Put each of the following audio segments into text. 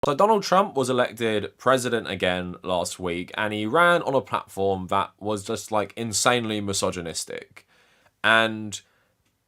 So Donald Trump was elected president again last week, and he ran on a platform that was just like insanely misogynistic. And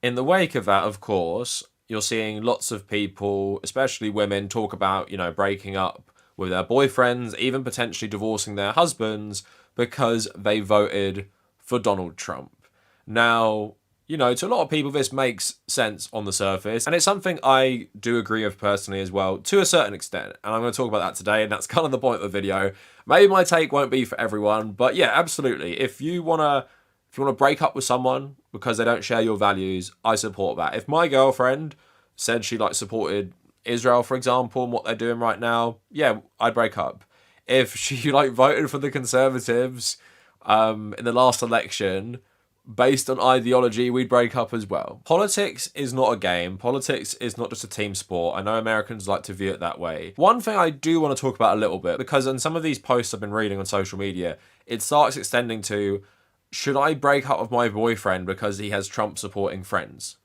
in the wake of that, of course, you're seeing lots of people, especially women, talk about, breaking up with their boyfriends, even potentially divorcing their husbands because they voted for Donald Trump. Now, to a lot of people, this makes sense on the surface, and it's something I do agree with personally as well, to a certain extent. And I'm going to talk about that today, and that's kind of the point of the video. Maybe my take won't be for everyone, but yeah, absolutely. If you want to break up with someone because they don't share your values, I support that. If my girlfriend said she supported Israel, for example, and what they're doing right now, yeah, I'd break up. If she voted for the Conservatives in the last election based on ideology, we'd break up as well. Politics is not a game. Politics is not just a team sport. I know Americans like to view it that way. One thing I do want to talk about a little bit, because in some of these posts I've been reading on social media, it starts extending to, should I break up with my boyfriend because he has Trump supporting friends?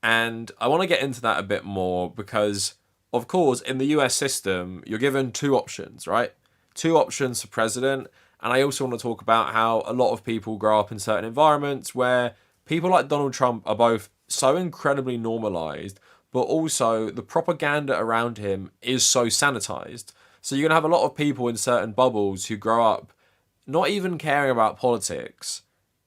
And I want to get into that a bit more because, of course, in the US system, you're given two options, right? Two options for president. And I also want to talk about how a lot of people grow up in certain environments where people like Donald Trump are both so incredibly normalized, but also the propaganda around him is so sanitized. So you're going to have a lot of people in certain bubbles who grow up not even caring about politics,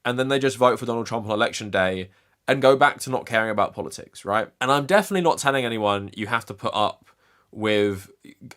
and then they just vote for Donald Trump on election day and go back to not caring about politics, right? And I'm definitely not telling anyone you have to put up with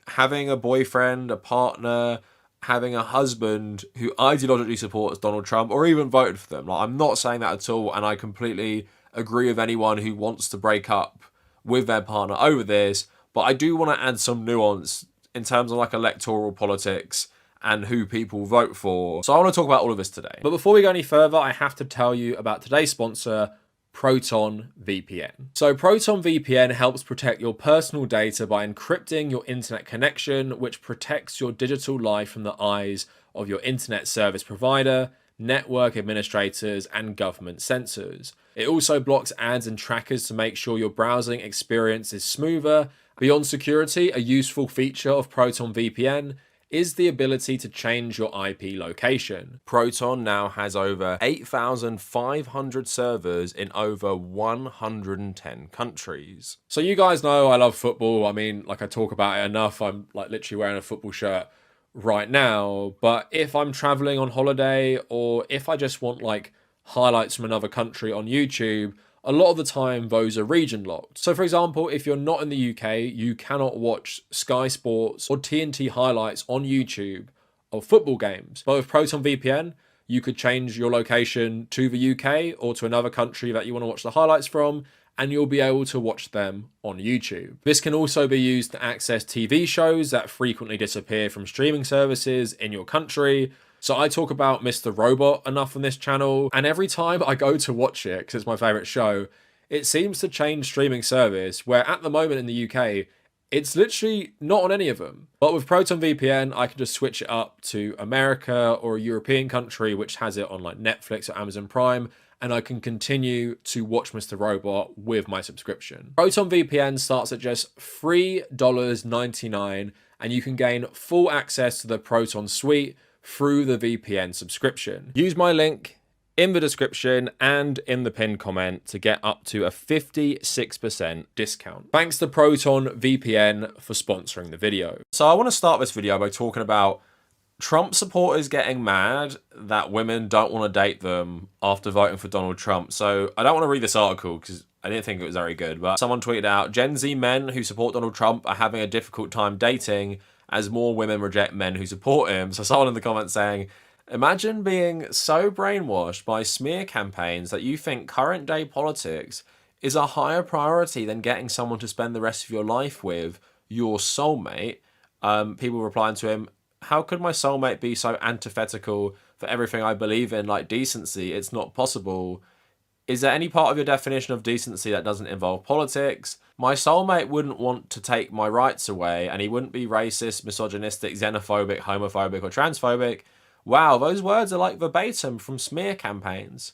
having a boyfriend, a partner, having a husband who ideologically supports Donald Trump or even voted for them. I'm not saying that at all, and I completely agree with anyone who wants to break up with their partner over this, but I do want to add some nuance in terms of electoral politics and who people vote for. So I want to talk about all of this today. But before we go any further, I have to tell you about today's sponsor, Proton VPN. So Proton VPN helps protect your personal data by encrypting your internet connection, which protects your digital life from the eyes of your internet service provider, network administrators, and government censors. It also blocks ads and trackers to make sure your browsing experience is smoother. Beyond security, a useful feature of Proton VPN is the ability to change your IP location. Proton now has over 8,500 servers in over 110 countries. So you guys know I love football. I mean, I talk about it enough. I'm literally wearing a football shirt right now. But if I'm traveling on holiday, or if I just want highlights from another country on YouTube, a lot of the time those are region locked. So for example, if you're not in the UK, you cannot watch Sky Sports or TNT highlights on YouTube of football games. But with Proton VPN, you could change your location to the UK or to another country that you want to watch the highlights from, and you'll be able to watch them on YouTube. This can also be used to access TV shows that frequently disappear from streaming services in your country. So I talk about Mr. Robot enough on this channel, and every time I go to watch it, because it's my favourite show, it seems to change streaming service, where at the moment in the UK, it's literally not on any of them. But with Proton VPN, I can just switch it up to America or a European country which has it on Netflix or Amazon Prime, and I can continue to watch Mr. Robot with my subscription. Proton VPN starts at just $3.99, and you can gain full access to the Proton suite through the VPN subscription. Use my link in the description and in the pinned comment to get up to a 56% discount. Thanks to Proton VPN for sponsoring the video. So I want to start this video by talking about Trump supporters getting mad that women don't want to date them after voting for Donald Trump. So I don't want to read this article because I didn't think it was very good, but someone tweeted out, Gen Z men who support Donald Trump are having a difficult time dating as more women reject men who support him. So someone in the comments saying, imagine being so brainwashed by smear campaigns that you think current day politics is a higher priority than getting someone to spend the rest of your life with, your soulmate. People replying to him, how could my soulmate be so antithetical for everything I believe in, like decency? It's not possible. Is there any part of your definition of decency that doesn't involve politics? My soulmate wouldn't want to take my rights away, and he wouldn't be racist, misogynistic, xenophobic, homophobic, or transphobic. Wow, those words are verbatim from smear campaigns.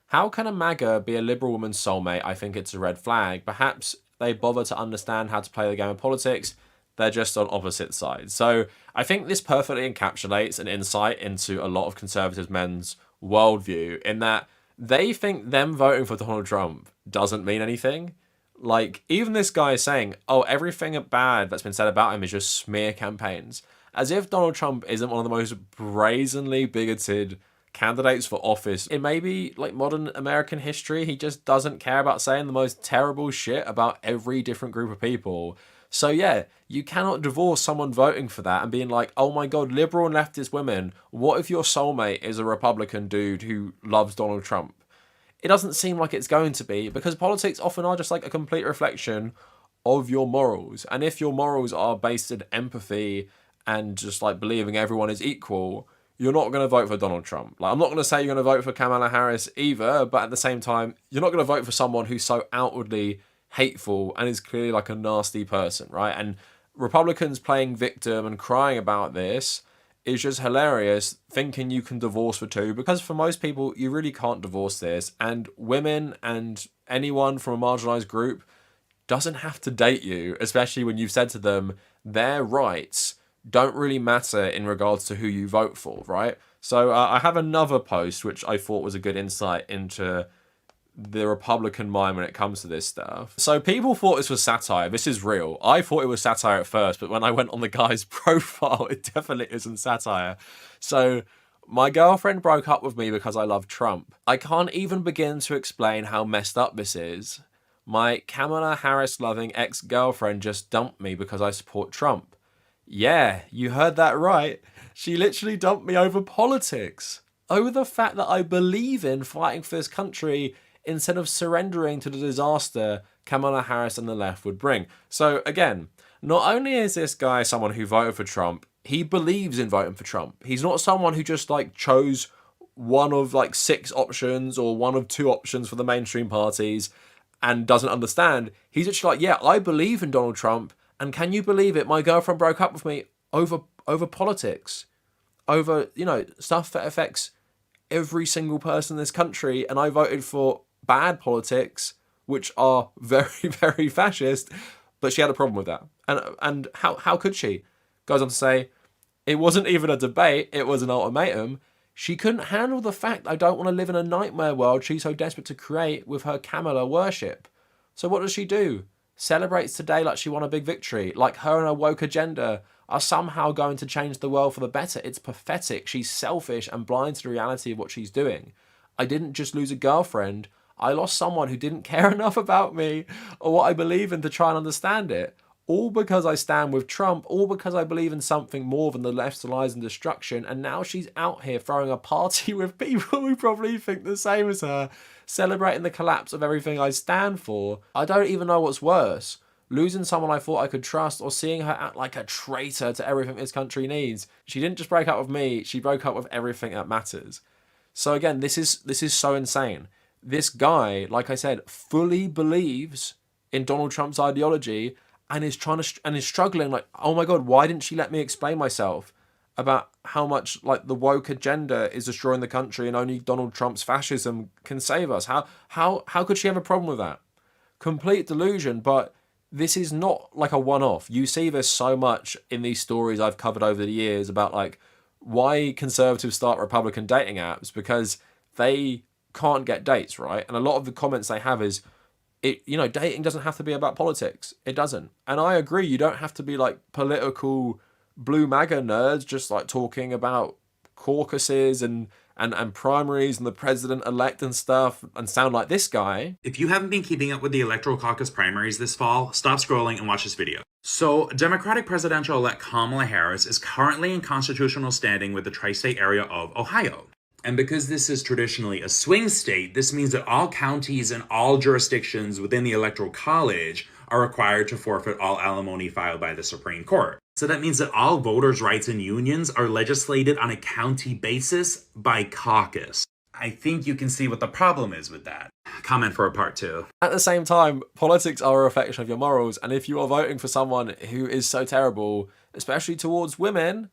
How can a MAGA be a liberal woman's soulmate? I think it's a red flag. Perhaps they bother to understand how to play the game of politics. They're just on opposite sides. So I think this perfectly encapsulates an insight into a lot of conservative men's worldview, in that they think them voting for Donald Trump doesn't mean anything. Like, even this guy is saying, oh, everything bad that's been said about him is just smear campaigns. As if Donald Trump isn't one of the most brazenly bigoted candidates for office in maybe like modern American history. He just doesn't care about saying the most terrible shit about every different group of people. So yeah, you cannot divorce someone voting for that and being like, oh my god, liberal and leftist women, what if your soulmate is a Republican dude who loves Donald Trump? It doesn't seem like it's going to be, because politics often are just like a complete reflection of your morals. And if your morals are based in empathy and just like believing everyone is equal, you're not going to vote for Donald Trump. Like, I'm not going to say you're going to vote for Kamala Harris either, but at the same time, you're not going to vote for someone who's so outwardly hateful and is clearly like a nasty person, right? And Republicans playing victim and crying about this is just hilarious, thinking you can divorce the two, because for most people, you really can't divorce this. And women and anyone from a marginalized group doesn't have to date you, especially when you've said to them their rights don't really matter in regards to who you vote for, right? So I have another post which I thought was a good insight into the Republican mind when it comes to this stuff. So people thought this was satire. This is real. I thought it was satire at first, but when I went on the guy's profile, it definitely isn't satire. So my girlfriend broke up with me because I love Trump. I can't even begin to explain how messed up this is. My Kamala Harris loving ex-girlfriend just dumped me because I support Trump. Yeah, you heard that right. She literally dumped me over politics. Over the fact that I believe in fighting for this country instead of surrendering to the disaster Kamala Harris and the left would bring. So again, not only is this guy someone who voted for Trump, he believes in voting for Trump. He's not someone who just like chose one of like 6 options or one of 2 options for the mainstream parties and doesn't understand. He's actually like, yeah, I believe in Donald Trump. And can you believe it? My girlfriend broke up with me over politics, over, you know, stuff that affects every single person in this country. And I voted for bad politics, which are very, very fascist. But she had a problem with that. And how could she? Goes on to say, it wasn't even a debate. It was an ultimatum. She couldn't handle the fact I don't want to live in a nightmare world she's so desperate to create with her Kamala worship. So what does she do? Celebrates today like she won a big victory, like her and her woke agenda are somehow going to change the world for the better. It's pathetic. She's selfish and blind to the reality of what she's doing. I didn't just lose a girlfriend. I lost someone who didn't care enough about me or what I believe in to try and understand it. All because I stand with Trump, all because I believe in something more than the left's lies and destruction, and now she's out here throwing a party with people who probably think the same as her, celebrating the collapse of everything I stand for. I don't even know what's worse, losing someone I thought I could trust or seeing her act like a traitor to everything this country needs. She didn't just break up with me, she broke up with everything that matters. So again, this is so insane. This guy, like I said, fully believes in Donald Trump's ideology and is struggling like, oh my god, why didn't she let me explain myself about how much like the woke agenda is destroying the country and only Donald Trump's fascism can save us? How could she have a problem with that? Complete delusion. But this is not like a one-off. You see this so much in these stories I've covered over the years about like why conservatives start Republican dating apps, because they can't get dates, right? And a lot of the comments they have is, dating doesn't have to be about politics. It doesn't. And I agree, you don't have to be like political blue MAGA nerds just like talking about caucuses and primaries and the president-elect and stuff and sound like this guy. If you haven't been keeping up with the electoral caucus primaries this fall, stop scrolling and watch this video. So, Democratic presidential-elect Kamala Harris is currently in constitutional standing with the tri-state area of Ohio. And because this is traditionally a swing state, this means that all counties and all jurisdictions within the Electoral College are required to forfeit all alimony filed by the Supreme Court. So that means that all voters' rights and unions are legislated on a county basis by caucus. I think you can see what the problem is with that. Comment for a part 2. At the same time, politics are a reflection of your morals, and if you are voting for someone who is so terrible, especially towards women,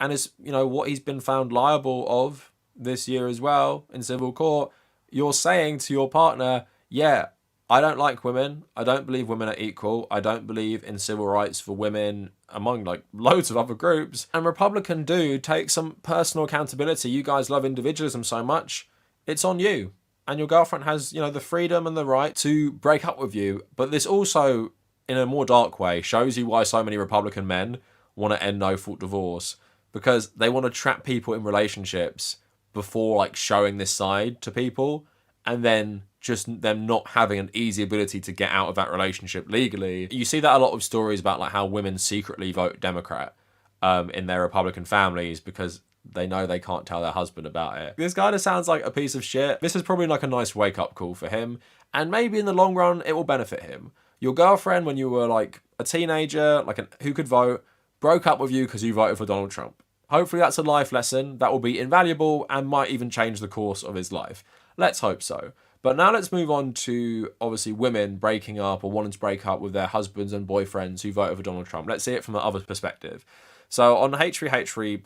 and is, what he's been found liable of this year as well in civil court, you're saying to your partner, yeah, I don't like women. I don't believe women are equal. I don't believe in civil rights for women, among like loads of other groups. And Republican dude, take some personal accountability. You guys love individualism so much. It's on you. And your girlfriend has, the freedom and the right to break up with you. But this also, in a more dark way, shows you why so many Republican men want to end no-fault divorce. Because they want to trap people in relationships before like showing this side to people, and then just them not having an easy ability to get out of that relationship legally. You see that a lot of stories about like how women secretly vote Democrat in their Republican families because they know they can't tell their husband about it. This kind of sounds like a piece of shit. This is probably like a nice wake-up call for him, and maybe in the long run it will benefit him. Your girlfriend, when you were like a teenager, who could vote, broke up with you because you voted for Donald Trump. Hopefully that's a life lesson that will be invaluable and might even change the course of his life. Let's hope so. But now let's move on to, obviously, women breaking up or wanting to break up with their husbands and boyfriends who voted for Donald Trump. Let's see it from the other perspective. So on the H3H3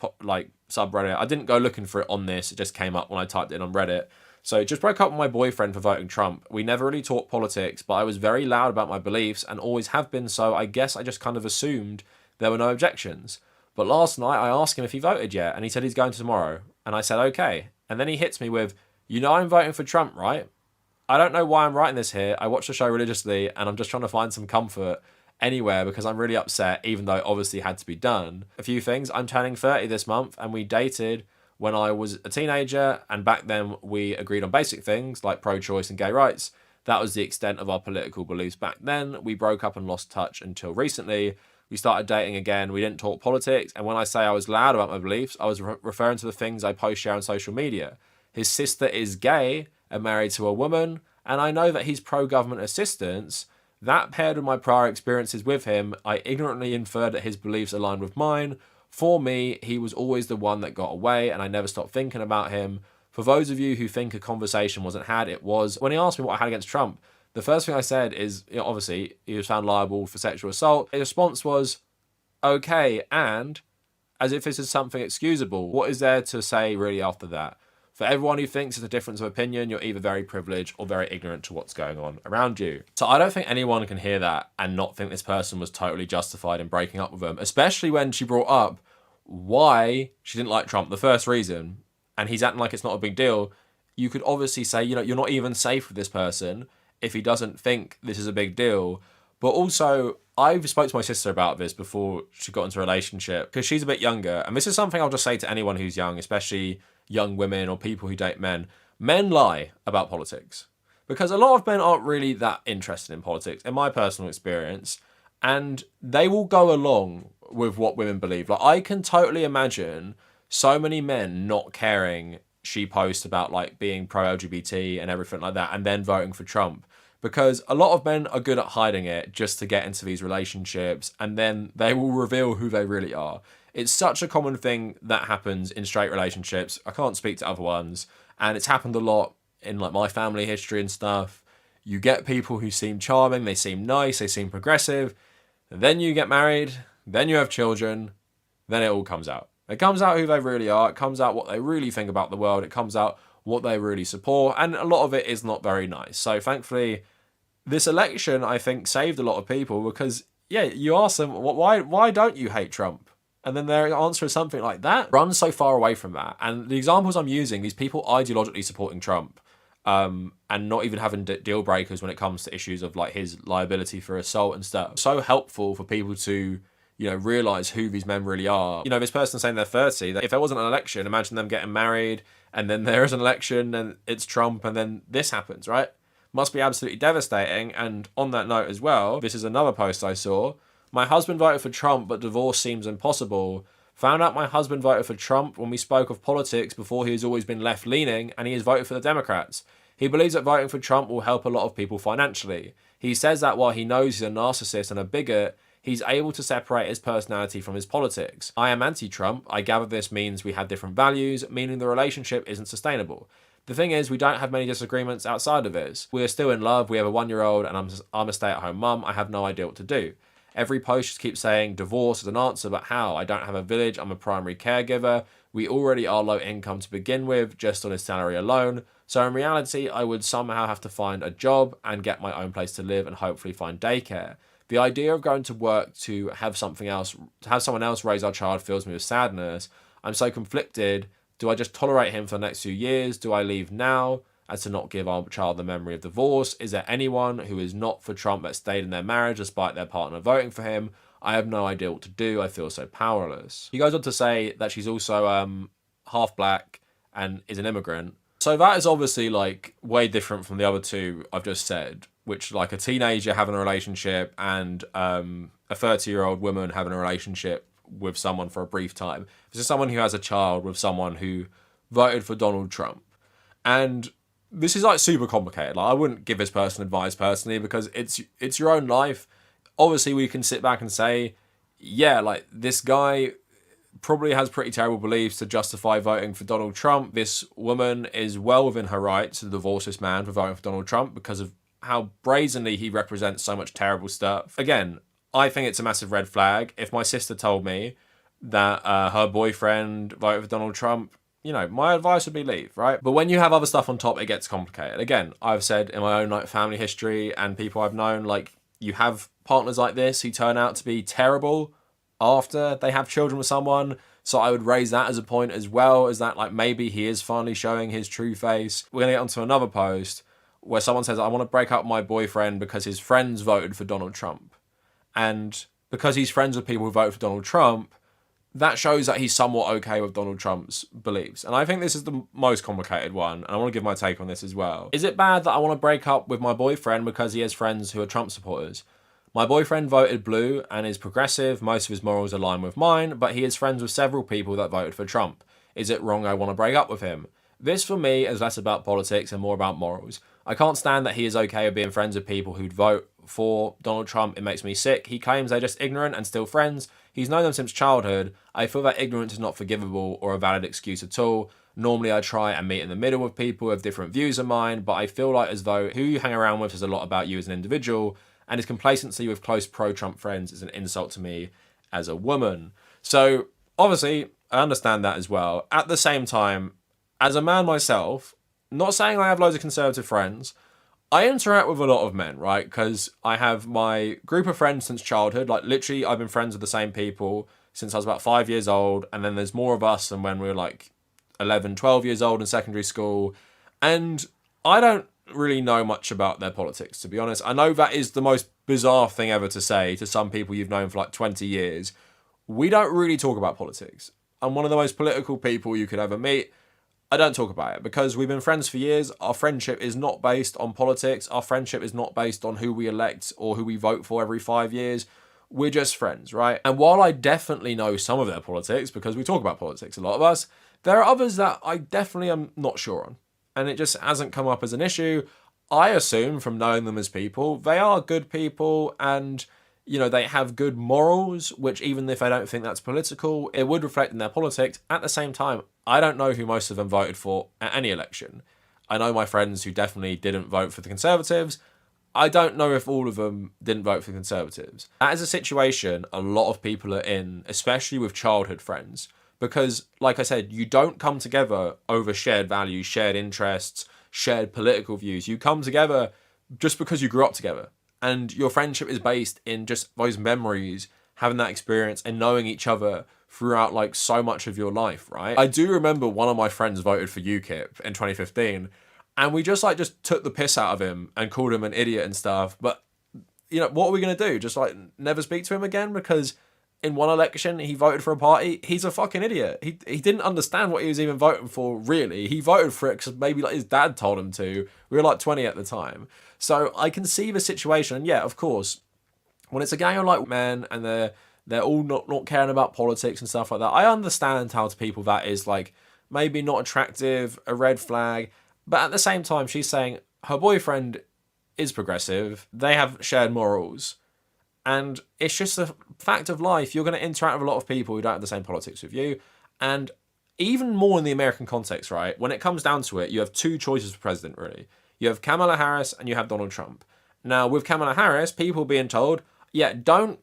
subreddit, I didn't go looking for it on this. It just came up when I typed it in on Reddit. So just broke up with my boyfriend for voting Trump. We never really talked politics, but I was very loud about my beliefs and always have been, so I guess I just kind of assumed there were no objections. But last night I asked him if he voted yet, and he said he's going to tomorrow. And I said, okay. And then he hits me with, I'm voting for Trump, right? I don't know why I'm writing this here. I watch the show religiously, and I'm just trying to find some comfort anywhere because I'm really upset, even though it obviously had to be done. A few things. I'm turning 30 this month, and we dated when I was a teenager, and back then we agreed on basic things like pro-choice and gay rights. That was the extent of our political beliefs back then. We broke up and lost touch until recently. We started dating again. We didn't talk politics. And when I say I was loud about my beliefs, I was referring to the things I post share on social media. His sister is gay and married to a woman, and I know that he's pro-government assistance. That paired with my prior experiences with him, I ignorantly inferred that his beliefs aligned with mine. For me, he was always the one that got away, and I never stopped thinking about him. For those of you who think a conversation wasn't had, it was. When he asked me what I had against Trump, the first thing I said is, obviously, he was found liable for sexual assault. His response was, okay, and, as if this is something excusable. What is there to say really after that? For everyone who thinks it's a difference of opinion, you're either very privileged or very ignorant to what's going on around you. So I don't think anyone can hear that and not think this person was totally justified in breaking up with him, especially when she brought up why she didn't like Trump, the first reason, and he's acting like it's not a big deal. You could obviously say, you're not even safe with this person if he doesn't think this is a big deal. But also, I've spoke to my sister about this before she got into a relationship, because she's a bit younger, and this is something I'll just say to anyone who's young, especially young women or people who date men. Men lie about politics, because a lot of men aren't really that interested in politics, in my personal experience, and they will go along with what women believe. Like, I can totally imagine so many men not caring she posts about like being pro-LGBT and everything like that, and then voting for Trump. Because a lot of men are good at hiding it just to get into these relationships, and then they will reveal who they really are. It's such a common thing that happens in straight relationships. I can't speak to other ones, and it's happened a lot in like my family history and stuff. You get people who seem charming, they seem nice, they seem progressive, and then you get married, then you have children, then it all comes out. It comes out who they really are, it comes out what they really think about the world, it comes out what they really support, and a lot of it is not very nice. So thankfully, this election, I think, saved a lot of people because, you ask them, why don't you hate Trump? And then their answer is something like that. Run so far away from that. And the examples I'm using, these people ideologically supporting Trump, and not even having deal breakers when it comes to issues of like his liability for assault and stuff. So helpful for people to, realize who these men really are. This person saying they're 30, that if there wasn't an election, imagine them getting married, and then there is an election, and it's Trump, and then this happens, right? Must be absolutely devastating. And on that note as well, this is another post I saw. My husband voted for Trump, but divorce seems impossible. Found out my husband voted for Trump when we spoke of politics before he has always been left-leaning, and he has voted for the Democrats. He believes that voting for Trump will help a lot of people financially. He says that while he knows he's a narcissist and a bigot, he's able to separate his personality from his politics. I am anti-Trump. I gather this means we have different values, meaning the relationship isn't sustainable. The thing is, we don't have many disagreements outside of this. We are still in love, we have a 1-year-old, and I'm a stay-at-home mum. I have no idea what to do. Every post just keeps saying divorce is an answer, but how? I don't have a village, I'm a primary caregiver. We already are low income to begin with, just on his salary alone. So in reality, I would somehow have to find a job and get my own place to live and hopefully find daycare. The idea of going to work to have something else, to have someone else raise our child fills me with sadness. I'm so conflicted. Do I just tolerate him for the next few years? Do I leave now as to not give our child the memory of divorce? Is there anyone who is not for Trump that stayed in their marriage despite their partner voting for him? I have no idea what to do. I feel so powerless. He goes on to say that she's also half black and is an immigrant. So that is obviously like way different from the other two I've just said, which like a teenager having a relationship and a 30-year-old woman having a relationship with someone for a brief time. This is someone who has a child with someone who voted for Donald Trump. And this is like super complicated. Like I wouldn't give this person advice personally because it's your own life. Obviously we can sit back and say, yeah, like this guy probably has pretty terrible beliefs to justify voting for Donald Trump. This woman is well within her rights to divorce this man for voting for Donald Trump because of how brazenly he represents so much terrible stuff. Again, I think it's a massive red flag. If my sister told me that her boyfriend voted for Donald Trump, you know, my advice would be leave, right? But when you have other stuff on top, it gets complicated. Again, I've said in my own like family history and people I've known, like you have partners like this who turn out to be terrible after they have children with someone. So I would raise that as a point as well, as that like maybe he is finally showing his true face. We're gonna get onto another post where someone says, I want to break up with my boyfriend because his friends voted for Donald Trump. And because he's friends with people who voted for Donald Trump, that shows that he's somewhat okay with Donald Trump's beliefs. And I think this is the most complicated one, and I want to give my take on this as well. Is it bad that I want to break up with my boyfriend because he has friends who are Trump supporters? My boyfriend voted blue and is progressive. Most of his morals align with mine, but he is friends with several people that voted for Trump. Is it wrong I want to break up with him? This, for me, is less about politics and more about morals. I can't stand that he is okay with being friends with people who'd vote for Donald Trump. It makes me sick. He claims they're just ignorant and still friends. He's known them since childhood. I feel that ignorance is not forgivable or a valid excuse at all. Normally I try and meet in the middle with people with different views of mine, but I feel like as though who you hang around with says a lot about you as an individual, and his complacency with close pro-Trump friends is an insult to me as a woman. So obviously I understand that as well. At the same time, as a man myself, not saying I have loads of conservative friends, I interact with a lot of men, right? Because I have my group of friends since childhood. Like literally, I've been friends with the same people since I was about 5 years old. And then there's more of us than when we were like 11, 12 years old in secondary school. And I don't really know much about their politics, to be honest. I know that is the most bizarre thing ever to say to some people you've known for like 20 years. We don't really talk about politics. I'm one of the most political people you could ever meet. I don't talk about it because we've been friends for years. Our friendship is not based on politics. Our friendship is not based on who we elect or who we vote for every 5 years. We're just friends, right? And while I definitely know some of their politics, because we talk about politics, a lot of us, there are others that I definitely am not sure on. And it just hasn't come up as an issue. I assume from knowing them as people, they are good people and, you know, they have good morals, which even if I don't think that's political, it would reflect in their politics. At the same time, I don't know who most of them voted for at any election. I know my friends who definitely didn't vote for the Conservatives. I don't know if all of them didn't vote for the Conservatives. That is a situation a lot of people are in, especially with childhood friends. Because, like I said, you don't come together over shared values, shared interests, shared political views. You come together just because you grew up together. And your friendship is based in just those memories, having that experience and knowing each other throughout like so much of your life, right? I do remember one of my friends voted for UKIP in 2015 and we just took the piss out of him and called him an idiot and stuff. But, you know, what are we going to do? Just like never speak to him again? Because in one election he voted for a party. He's a fucking idiot. He didn't understand what he was even voting for, really. He voted for it because maybe like his dad told him to. We were like 20 at the time. So I can see the situation. And yeah, of course, when it's a gang of like men and they're all not caring about politics and stuff like that, I understand how to people that is like maybe not attractive, a red flag. But at the same time, she's saying her boyfriend is progressive. They have shared morals. And it's just a fact of life. You're going to interact with a lot of people who don't have the same politics with you. And even more in the American context, right? When it comes down to it, you have two choices for president, really. You have Kamala Harris and you have Donald Trump. Now, with Kamala Harris, people being told, yeah, don't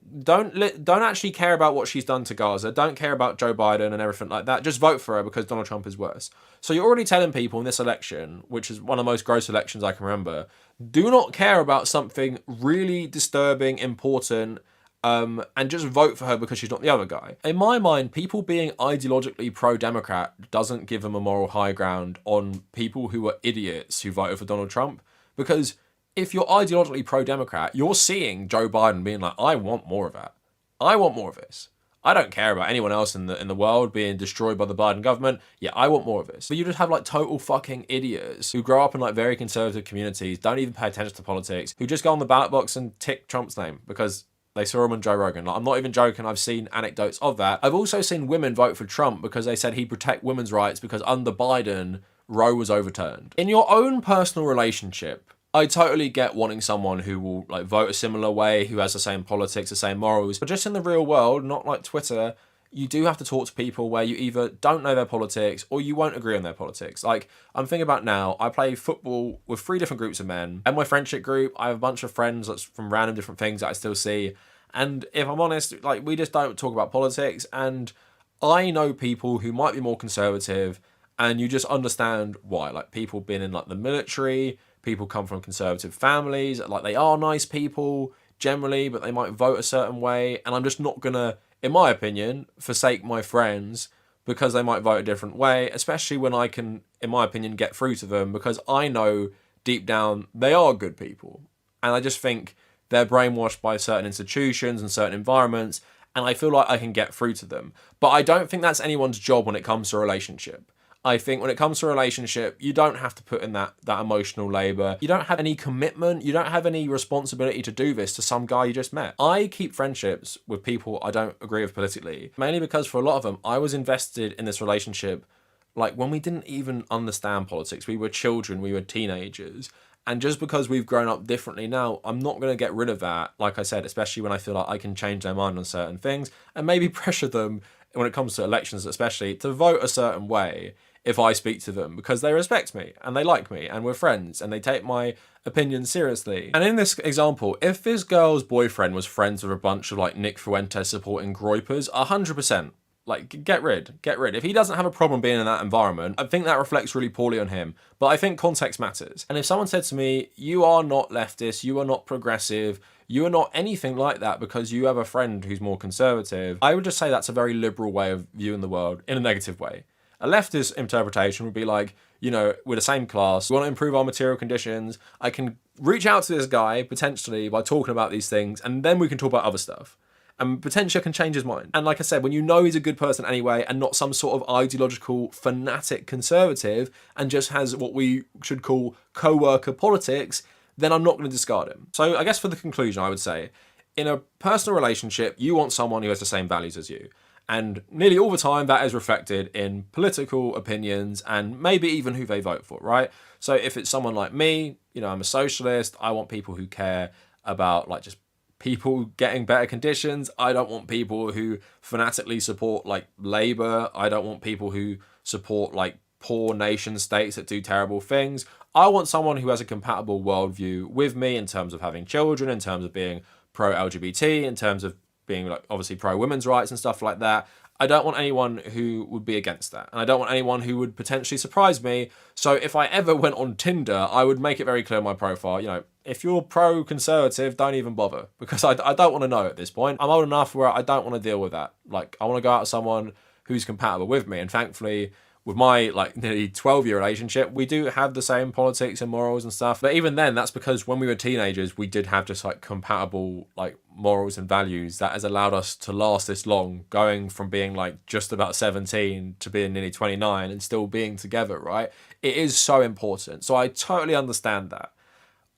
actually care about what she's done to Gaza. Don't care about Joe Biden and everything like that. Just vote for her because Donald Trump is worse. So you're already telling people in this election, which is one of the most gross elections I can remember, do not care about something really disturbing, important, and just vote for her because she's not the other guy. In my mind, people being ideologically pro-Democrat doesn't give them a moral high ground on people who are idiots who voted for Donald Trump, because if you're ideologically pro-Democrat, you're seeing Joe Biden being like, I want more of that. I want more of this. I don't care about anyone else in the world being destroyed by the Biden government. Yeah, I want more of this. But you just have like total fucking idiots who grow up in like very conservative communities, don't even pay attention to politics, who just go on the ballot box and tick Trump's name because they saw him on Joe Rogan. Like, I'm not even joking. I've seen anecdotes of that. I've also seen women vote for Trump because they said he'd protect women's rights because under Biden, Roe was overturned. In your own personal relationship, I totally get wanting someone who will like vote a similar way, who has the same politics, the same morals. But just in the real world, not like Twitter, you do have to talk to people where you either don't know their politics or you won't agree on their politics. Like, I'm thinking about now, I play football with 3 different groups of men. And my friendship group, I have a bunch of friends that's from random different things that I still see. And if I'm honest, like, we just don't talk about politics. And I know people who might be more conservative, and you just understand why. Like, people been in like the military, people come from conservative families, like they are nice people generally, but they might vote a certain way. And I'm just not gonna, in my opinion, forsake my friends because they might vote a different way, especially when I can, in my opinion, get through to them because I know deep down they are good people. And I just think they're brainwashed by certain institutions and certain environments, and I feel like I can get through to them. But I don't think that's anyone's job when it comes to a relationship. I think when it comes to a relationship, you don't have to put in that emotional labor. You don't have any commitment. You don't have any responsibility to do this to some guy you just met. I keep friendships with people I don't agree with politically, mainly because for a lot of them, I was invested in this relationship like when we didn't even understand politics. We were children, we were teenagers. And just because we've grown up differently now, I'm not going to get rid of that, like I said, especially when I feel like I can change their mind on certain things and maybe pressure them when it comes to elections, especially to vote a certain way if I speak to them because they respect me and they like me and we're friends and they take my opinion seriously. And in this example, if this girl's boyfriend was friends with a bunch of like Nick Fuentes supporting groypers, 100%. Like, get rid. If he doesn't have a problem being in that environment, I think that reflects really poorly on him. But I think context matters. And if someone said to me, you are not leftist, you are not progressive, you are not anything like that because you have a friend who's more conservative, I would just say that's a very liberal way of viewing the world in a negative way. A leftist interpretation would be like, you know, we're the same class, we want to improve our material conditions, I can reach out to this guy potentially by talking about these things, and then we can talk about other stuff. And potentially can change his mind. And like I said, when you know he's a good person anyway and not some sort of ideological fanatic conservative and just has what we should call co-worker politics, then I'm not going to discard him. So I guess for the conclusion, I would say, in a personal relationship, you want someone who has the same values as you. And nearly all the time that is reflected in political opinions and maybe even who they vote for, right? So if it's someone like me, you know, I'm a socialist, I want people who care about like just people getting better conditions. I don't want people who fanatically support like Labour. I don't want people who support like poor nation states that do terrible things. I want someone who has a compatible worldview with me in terms of having children, in terms of being pro-LGBT, in terms of being like obviously pro-women's rights and stuff like that. I don't want anyone who would be against that. And I don't want anyone who would potentially surprise me. So if I ever went on Tinder, I would make it very clear in my profile, you know, if you're pro-conservative, don't even bother. Because I don't want to know at this point. I'm old enough where I don't want to deal with that. Like, I want to go out with someone who's compatible with me. And thankfully, with my like nearly 12-year relationship, we do have the same politics and morals and stuff. But even then, that's because when we were teenagers, we did have just like compatible like morals and values that has allowed us to last this long, going from being like just about 17 to being nearly 29 and still being together, right? It is so important. So I totally understand that.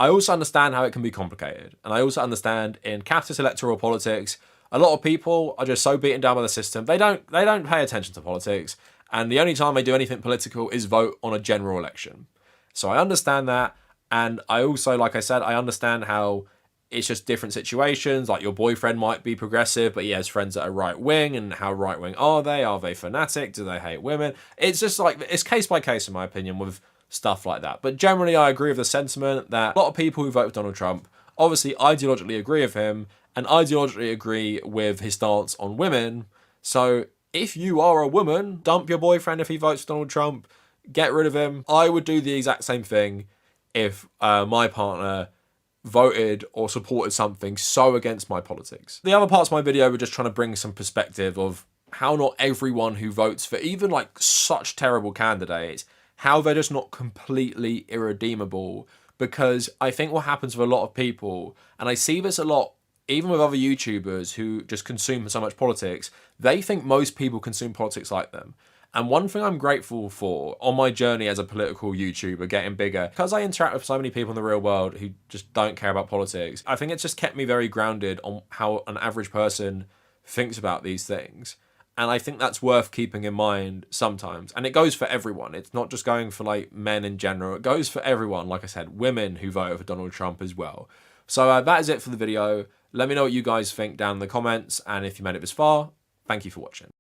I also understand how it can be complicated. And I also understand in capitalist electoral politics, a lot of people are just so beaten down by the system. They don't pay attention to politics. And the only time they do anything political is vote on a general election. So I understand that. And I also, like I said, I understand how it's just different situations. Like your boyfriend might be progressive, but he has friends that are right wing. And how right wing are they? Are they fanatic? Do they hate women? It's just like, it's case by case, in my opinion, with stuff like that. But generally, I agree with the sentiment that a lot of people who vote for Donald Trump obviously ideologically agree with him. and ideologically agree with his stance on women. So if you are a woman, dump your boyfriend if he votes for Donald Trump, get rid of him. I would do the exact same thing if my partner voted or supported something so against my politics. The other parts of my video were just trying to bring some perspective of how not everyone who votes for even like such terrible candidates, how they're just not completely irredeemable. Because I think what happens with a lot of people, and I see this a lot even with other YouTubers who just consume so much politics, they think most people consume politics like them. And one thing I'm grateful for on my journey as a political YouTuber getting bigger, because I interact with so many people in the real world who just don't care about politics, I think it's just kept me very grounded on how an average person thinks about these things. And I think that's worth keeping in mind sometimes. And it goes for everyone. It's not just going for like men in general. It goes for everyone. Like I said, women who voted for Donald Trump as well. So that is it for the video. Let me know what you guys think down in the comments. And if you made it this far, thank you for watching.